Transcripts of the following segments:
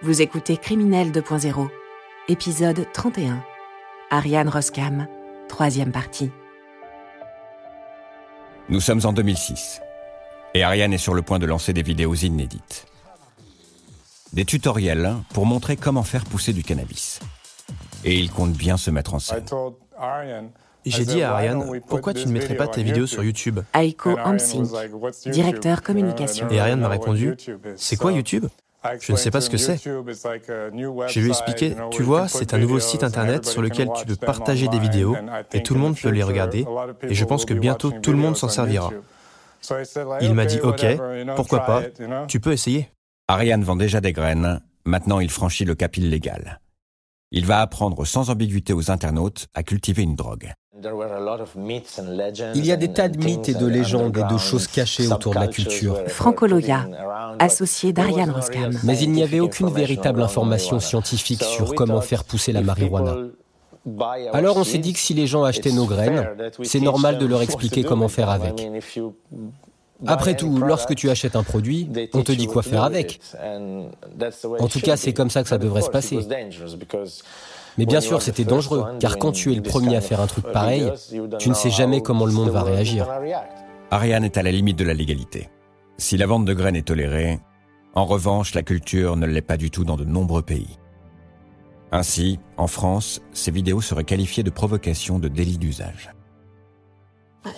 Vous écoutez Criminel 2.0, épisode 31. Ariane Roskam, 3e partie. Nous sommes en 2006, et Ariane est sur le point de lancer des vidéos inédites. Des tutoriels pour montrer comment faire pousser du cannabis. Et il compte bien se mettre en scène. J'ai dit à Ariane, pourquoi tu ne mettrais pas tes vidéos sur YouTube? Aiko Hamsink, directeur communication. Et Ariane m'a répondu, c'est quoi YouTube? Je ne sais pas ce que c'est. Je lui ai expliqué, tu vois, c'est un nouveau site internet sur lequel tu peux partager des vidéos et tout le monde peut les regarder et je pense que bientôt tout le monde s'en servira. Il m'a dit, ok, pourquoi pas, tu peux essayer. Ariane vend déjà des graines, maintenant il franchit le cap illégal. Il va apprendre sans ambiguïté aux internautes à cultiver une drogue. Il y a des tas de mythes et de légendes et de choses cachées autour de la culture. Franco Loya, associé d'Ariane Roskam. Mais il n'y avait aucune véritable information scientifique sur comment faire pousser la marijuana. Alors on s'est dit que si les gens achetaient nos graines, c'est normal de leur expliquer comment faire avec. Après tout, lorsque tu achètes un produit, on te dit quoi faire avec. En tout cas, c'est comme ça que ça devrait se passer. Mais bien sûr, c'était dangereux, car quand tu es le premier à faire un truc pareil, tu ne sais jamais comment le monde va réagir. Ariane est à la limite de la légalité. Si la vente de graines est tolérée, en revanche, la culture ne l'est pas du tout dans de nombreux pays. Ainsi, en France, ces vidéos seraient qualifiées de provocation de délit d'usage.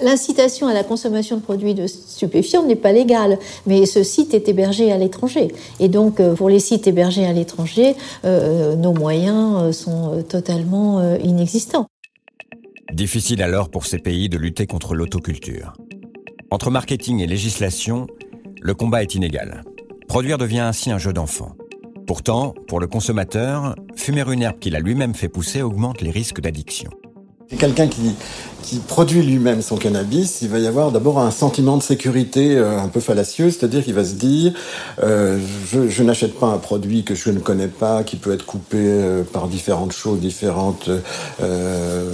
L'incitation à la consommation de produits de stupéfiants n'est pas légale, mais ce site est hébergé à l'étranger. Et donc, pour les sites hébergés à l'étranger, nos moyens sont totalement inexistants. Difficile alors pour ces pays de lutter contre l'autoculture. Entre marketing et législation, le combat est inégal. Produire devient ainsi un jeu d'enfant. Pourtant, pour le consommateur, fumer une herbe qu'il a lui-même fait pousser augmente les risques d'addiction. Quelqu'un qui produit lui-même son cannabis, il va y avoir d'abord un sentiment de sécurité un peu fallacieux, c'est-à-dire qu'il va se dire je n'achète pas un produit que je ne connais pas, qui peut être coupé par différentes choses, différentes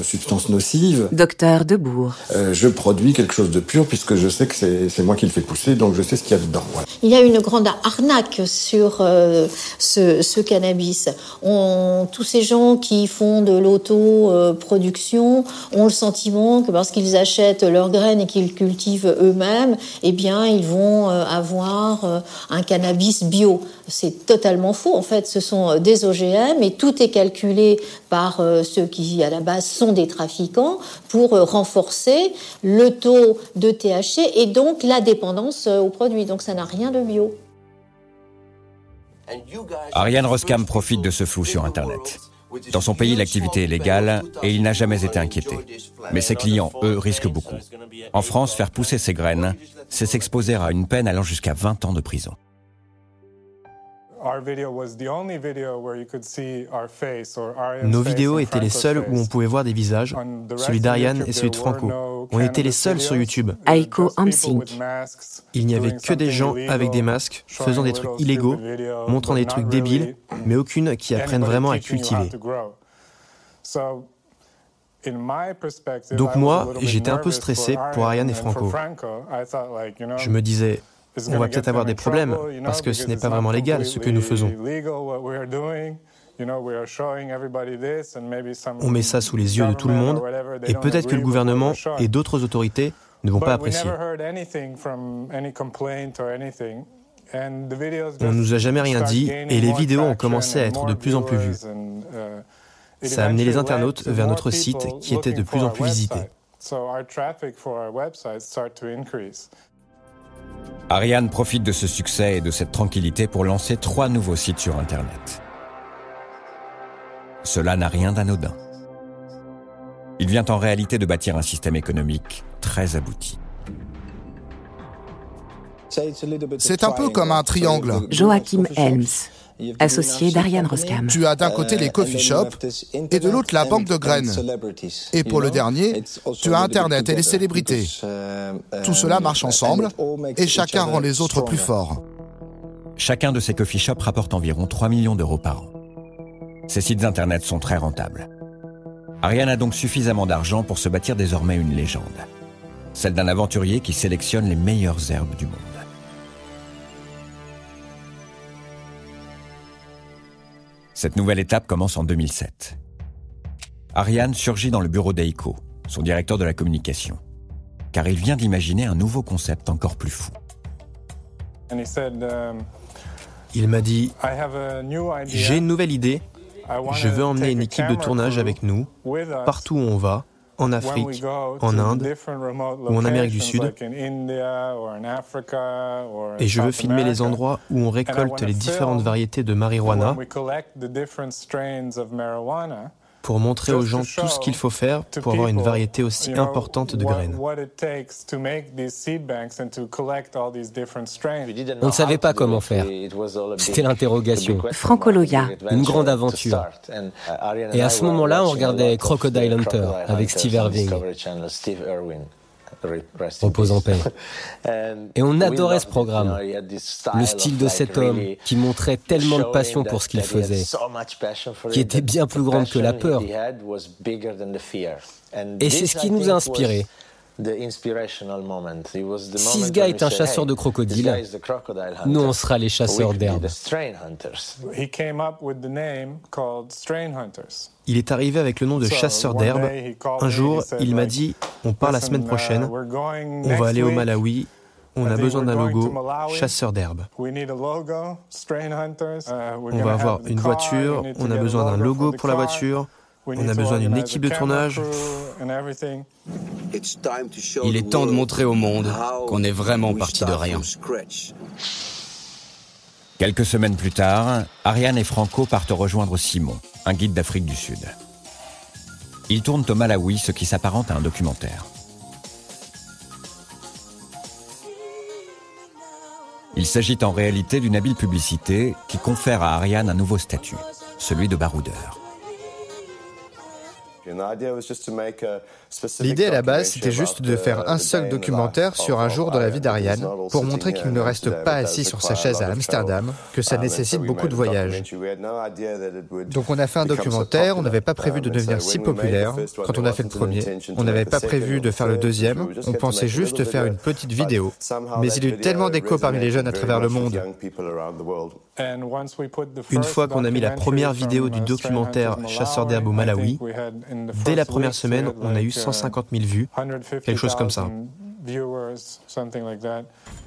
substances nocives. Docteur Debourg. Je produis quelque chose de pur puisque je sais que c'est moi qui le fais pousser, donc je sais ce qu'il y a dedans. Voilà. Il y a une grande arnaque sur ce cannabis. Tous ces gens qui font de l'autoproduction ont le sentiment que parce qu'ils achètent leurs graines et qu'ils cultivent eux-mêmes, eh bien, ils vont avoir un cannabis bio. C'est totalement faux. En fait, ce sont des OGM et tout est calculé par ceux qui, à la base, sont des trafiquants pour renforcer le taux de THC et donc la dépendance aux produits. Donc, ça n'a rien de bio. Ariane Roskam profite de ce flou sur Internet. Dans son pays, l'activité est légale et il n'a jamais été inquiété. Mais ses clients, eux, risquent beaucoup. En France, faire pousser ses graines, c'est s'exposer à une peine allant jusqu'à 20 ans de prison. Nos vidéos étaient les seules où on pouvait voir des visages. Celui d'Ariane et celui de Franco ont été les seuls sur YouTube. Aiko Hamsink. Il n'y avait que des gens avec des masques, faisant des trucs illégaux, montrant des trucs débiles, mais aucune qui apprennent vraiment à cultiver. Donc moi, j'étais un peu stressé pour Ariane et Franco. Je me disais, on va peut-être avoir des problèmes, parce que ce n'est pas vraiment légal ce que nous faisons. On met ça sous les yeux de tout le monde, et peut-être que le gouvernement et d'autres autorités ne vont pas apprécier. On ne nous a jamais rien dit, et les vidéos ont commencé à être de plus en plus vues. Ça a amené les internautes vers notre site, qui était de plus en plus visité. Ariane profite de ce succès et de cette tranquillité pour lancer 3 nouveaux sites sur Internet. Cela n'a rien d'anodin. Il vient en réalité de bâtir un système économique très abouti. C'est un peu comme un triangle. Joachim Helms, associé d'Ariane Roskam. Tu as d'un côté les coffee shops et de l'autre la banque de graines. Et pour le dernier, tu as Internet et les célébrités. Tout cela marche ensemble et chacun rend les autres plus forts. Chacun de ces coffee shops rapporte environ 3 millions d'euros par an. Ces sites Internet sont très rentables. Ariane a donc suffisamment d'argent pour se bâtir désormais une légende. Celle d'un aventurier qui sélectionne les meilleures herbes du monde. Cette nouvelle étape commence en 2007. Ariane surgit dans le bureau d'Eiko, son directeur de la communication, car il vient d'imaginer un nouveau concept encore plus fou. Il m'a dit « J'ai une nouvelle idée, je veux emmener une équipe de tournage avec nous, partout où on va, en Afrique, en Inde ou en Amérique du Sud, et je veux filmer les endroits où on récolte les différentes variétés de marijuana pour montrer aux gens tout ce qu'il faut faire pour avoir une variété aussi importante de graines. » On ne savait pas comment faire. C'était l'interrogation. Franco Loya. Une grande aventure. Et à ce moment-là, on regardait Crocodile Hunter avec Steve Irwin. Repose en paix. Et on adorait ce programme. Le style de cet homme qui montrait tellement de passion pour ce qu'il faisait, qui était bien plus grande que la peur. Et c'est ce qui nous a inspirés. Si ce gars est un chasseur de crocodiles, nous on sera les chasseurs d'herbes. Il est arrivé avec le nom de chasseur d'herbes. Un jour, il m'a dit « On part la semaine prochaine, on va aller au Malawi, on a besoin d'un logo, chasseur d'herbes. On va avoir une voiture, on a besoin d'un logo pour la voiture, on a besoin d'une équipe de tournage. » Il est temps de montrer au monde qu'on est vraiment parti de rien. Quelques semaines plus tard, Ariane et Franco partent rejoindre Simon, un guide d'Afrique du Sud. Ils tournent au Malawi, ce qui s'apparente à un documentaire. Il s'agit en réalité d'une habile publicité qui confère à Ariane un nouveau statut, celui de baroudeur. L'idée à la base, c'était juste de faire un seul documentaire sur un jour dans la vie d'Ariane, pour montrer qu'il ne reste pas assis sur sa chaise à Amsterdam, que ça nécessite beaucoup de voyages. Donc on a fait un documentaire, on n'avait pas prévu de devenir si populaire quand on a fait le premier, on n'avait pas prévu de faire le deuxième, on pensait juste faire une petite vidéo. Mais il y a eu tellement d'écho parmi les jeunes à travers le monde. Une fois qu'on a mis la première vidéo du documentaire Chasseur d'herbes au Malawi, dès la première semaine, on a eu 150 000 vues, quelque chose comme ça.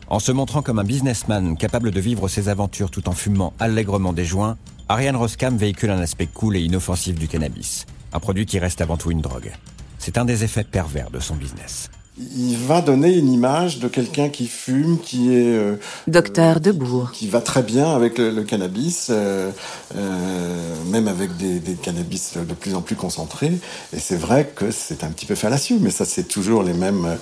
En se montrant comme un businessman capable de vivre ses aventures tout en fumant allègrement des joints, Ariane Roskam véhicule un aspect cool et inoffensif du cannabis, un produit qui reste avant tout une drogue. C'est un des effets pervers de son business. Il va donner une image de quelqu'un qui fume, qui est Docteur Debourg, qui va très bien avec le cannabis, même avec des cannabis de plus en plus concentrés. Et c'est vrai que c'est un petit peu fallacieux, mais ça c'est toujours les mêmes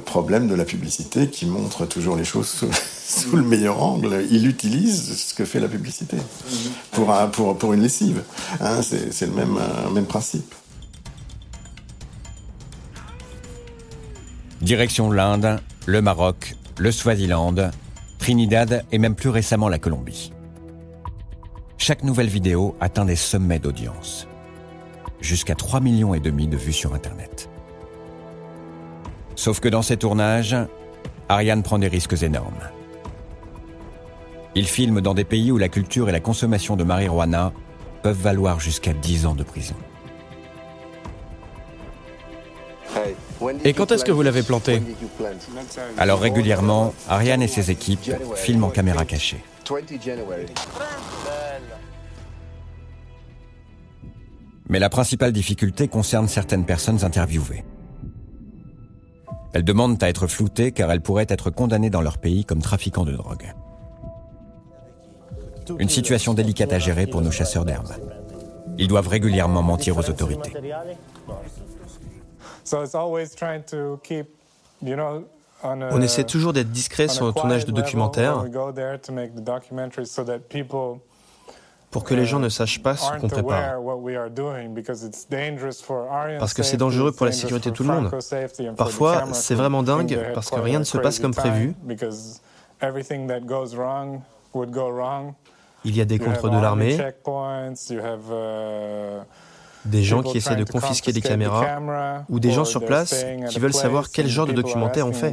problèmes de la publicité qui montrent toujours les choses sous le meilleur angle. Il utilise ce que fait la publicité pour une lessive. Hein, c'est le même principe. Direction l'Inde, le Maroc, le Swaziland, Trinidad et même plus récemment la Colombie. Chaque nouvelle vidéo atteint des sommets d'audience. Jusqu'à 3,5 millions de vues sur Internet. Sauf que dans ces tournages, Ariane prend des risques énormes. Il filme dans des pays où la culture et la consommation de marijuana peuvent valoir jusqu'à 10 ans de prison. Et quand est-ce que vous l'avez planté ? Alors régulièrement, Ariane et ses équipes filment en caméra cachée. Mais la principale difficulté concerne certaines personnes interviewées. Elles demandent à être floutées car elles pourraient être condamnées dans leur pays comme trafiquants de drogue. Une situation délicate à gérer pour nos chasseurs d'herbes. Ils doivent régulièrement mentir aux autorités. On essaie toujours d'être discret sur le tournage de documentaires pour que les gens ne sachent pas ce qu'on prépare. Parce que c'est dangereux pour la sécurité de tout le monde. Parfois, c'est vraiment dingue parce que rien ne se passe comme prévu. Il y a des contrôles de l'armée, des gens qui essaient de confisquer des caméras, ou des gens sur place qui veulent savoir quel genre de documentaire on fait.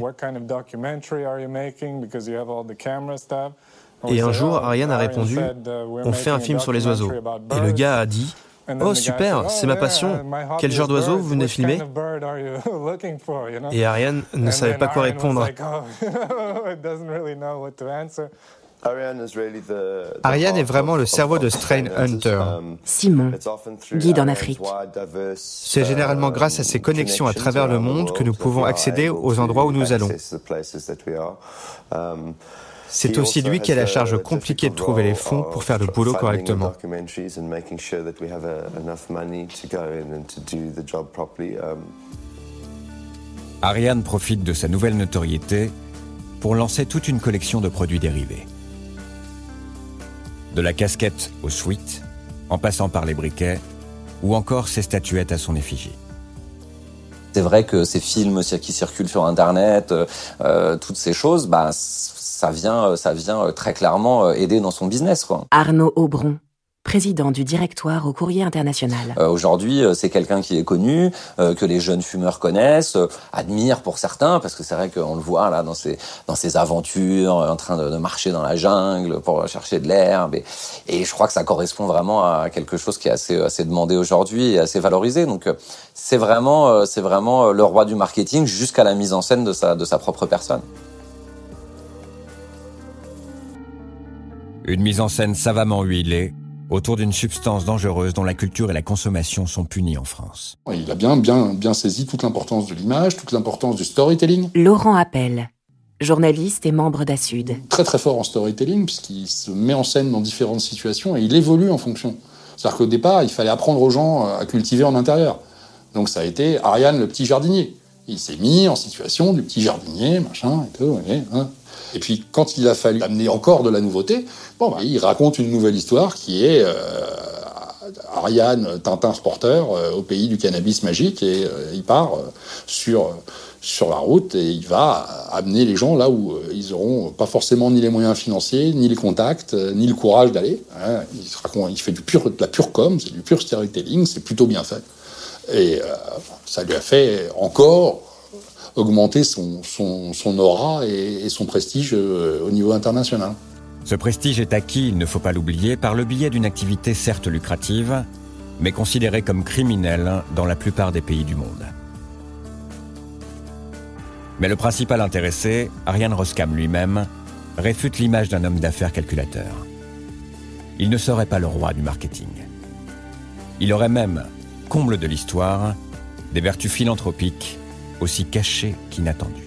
Et un jour, Ariane a répondu « On fait un film sur les oiseaux ». Et le gars a dit « Oh super, c'est ma passion. Quel genre d'oiseau vous venez filmer ?» Et Ariane ne savait pas quoi répondre. Ariane est vraiment le cerveau de Strain Hunter. Simon, guide en Afrique. C'est généralement grâce à ces connexions à travers le monde que nous pouvons accéder aux endroits où nous allons. C'est aussi lui qui a la charge compliquée de trouver les fonds pour faire le boulot correctement. Ariane profite de sa nouvelle notoriété pour lancer toute une collection de produits dérivés. De la casquette au sweat, en passant par les briquets, ou encore ses statuettes à son effigie. C'est vrai que ces films qui circulent sur Internet, toutes ces choses, ça vient très clairement aider dans son business, quoi. Arnaud Aubron, président du directoire au Courrier International. Aujourd'hui, c'est quelqu'un qui est connu, que les jeunes fumeurs connaissent, admirent pour certains, parce que c'est vrai qu'on le voit là dans ses aventures, en train de marcher dans la jungle pour chercher de l'herbe. Et je crois que ça correspond vraiment à quelque chose qui est assez demandé aujourd'hui et assez valorisé. Donc c'est vraiment le roi du marketing jusqu'à la mise en scène de sa propre personne. Une mise en scène savamment huilée autour d'une substance dangereuse dont la culture et la consommation sont punies en France. Il a bien saisi toute l'importance de l'image, toute l'importance du storytelling. Laurent Appel, journaliste et membre d'Asud. Très très fort en storytelling puisqu'il se met en scène dans différentes situations et il évolue en fonction. C'est-à-dire qu'au départ, il fallait apprendre aux gens à cultiver en intérieur. Donc ça a été Ariane le petit jardinier. Il s'est mis en situation du petit jardinier, machin, et tout, Et puis, quand il a fallu amener encore de la nouveauté, il raconte une nouvelle histoire qui est Ariane, Tintin reporter, au pays du cannabis magique, et il part sur la route et il va amener les gens là où ils n'auront pas forcément ni les moyens financiers, ni les contacts, ni le courage d'aller. Il fait de la pure com, c'est du pur storytelling, c'est plutôt bien fait. Et ça lui a fait encore augmenter son aura et son prestige au niveau international. Ce prestige est acquis, il ne faut pas l'oublier, par le biais d'une activité certes lucrative, mais considérée comme criminelle dans la plupart des pays du monde. Mais le principal intéressé, Ariane Roskam lui-même, réfute l'image d'un homme d'affaires calculateur. Il ne serait pas le roi du marketing. Il aurait même, comble de l'histoire, des vertus philanthropiques aussi cachées qu'inattendues.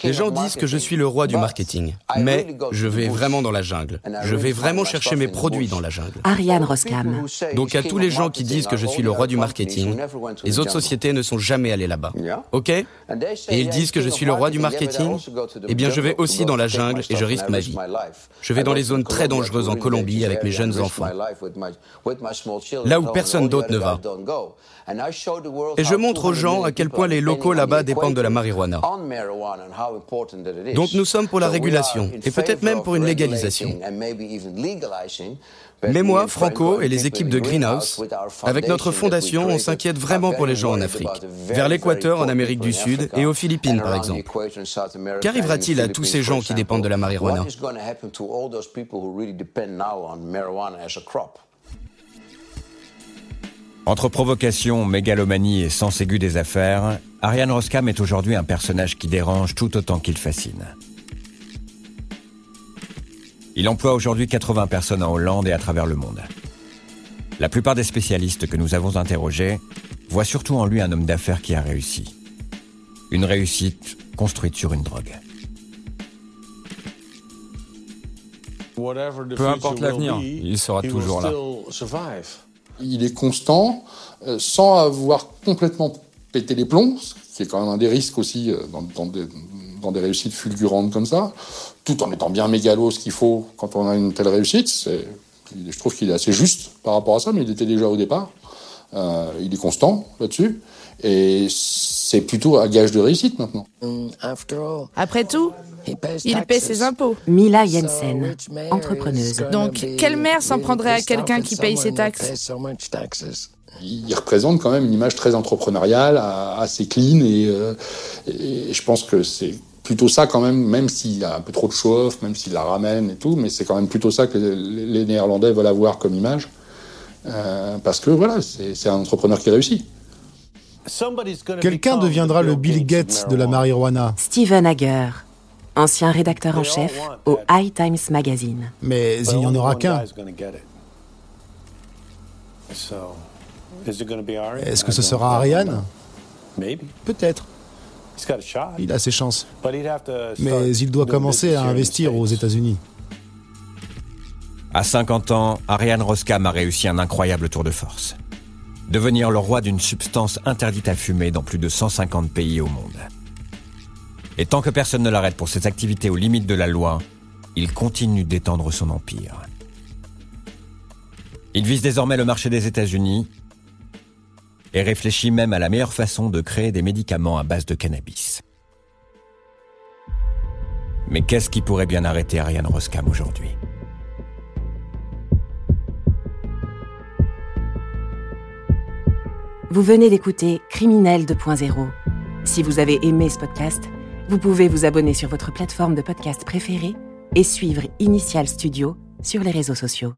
Les gens disent que je suis le roi du marketing, mais je vais vraiment dans la jungle. Je vais vraiment chercher mes produits dans la jungle. Ariane Roskam. Donc à tous les gens qui disent que je suis le roi du marketing, les autres sociétés ne sont jamais allées là-bas. Ok ? Et ils disent que je suis le roi du marketing ? Eh bien je vais aussi dans la jungle et je risque ma vie. Je vais dans les zones très dangereuses en Colombie avec mes jeunes enfants. Là où personne d'autre ne va. Et je montre aux gens à quel point les locaux là-bas dépendent de la marijuana. Donc nous sommes pour la régulation, et peut-être même pour une légalisation. Mais moi, Franco et les équipes de Greenhouse, avec notre fondation, on s'inquiète vraiment pour les gens en Afrique, vers l'Équateur en Amérique du Sud et aux Philippines par exemple. Qu'arrivera-t-il à tous ces gens qui dépendent de la marijuana ? Entre provocation, mégalomanie et sens aigu des affaires, Ariane Roskam est aujourd'hui un personnage qui dérange tout autant qu'il fascine. Il emploie aujourd'hui 80 personnes en Hollande et à travers le monde. La plupart des spécialistes que nous avons interrogés voient surtout en lui un homme d'affaires qui a réussi. Une réussite construite sur une drogue. Peu importe l'avenir, il sera toujours là. Il est constant, sans avoir complètement pété les plombs, ce qui est quand même un des risques aussi dans des réussites fulgurantes comme ça, tout en étant bien mégalo ce qu'il faut quand on a une telle réussite. Je trouve qu'il est assez juste par rapport à ça, mais il était déjà au départ. Il est constant là-dessus, et c'est plutôt un gage de réussite maintenant. Après tout, il paie ses impôts. Mila Jensen, entrepreneuse. Donc, quelle mère s'en prendrait à quelqu'un qui paye ses taxes ? Il représente quand même une image très entrepreneuriale, assez clean, et je pense que c'est plutôt ça quand même s'il y a un peu trop de show-off, même s'il la ramène et tout, mais c'est quand même plutôt ça que les Néerlandais veulent avoir comme image. Parce que voilà, c'est un entrepreneur qui réussit. Quelqu'un deviendra le Bill Gates de la marijuana. Steven Hager, ancien rédacteur en chef au High Times Magazine. Mais il n'y en aura qu'un. Est-ce que ce sera Ariane ? Peut-être. Il a ses chances. Mais il doit commencer à investir aux États-Unis. À 50 ans, Ariane Roskam a réussi un incroyable tour de force. Devenir le roi d'une substance interdite à fumer dans plus de 150 pays au monde. Et tant que personne ne l'arrête pour ses activités aux limites de la loi, il continue d'étendre son empire. Il vise désormais le marché des États-Unis et réfléchit même à la meilleure façon de créer des médicaments à base de cannabis. Mais qu'est-ce qui pourrait bien arrêter Ariane Roskam aujourd'hui ? Vous venez d'écouter Criminel 2.0. Si vous avez aimé ce podcast, vous pouvez vous abonner sur votre plateforme de podcast préférée et suivre Initial Studio sur les réseaux sociaux.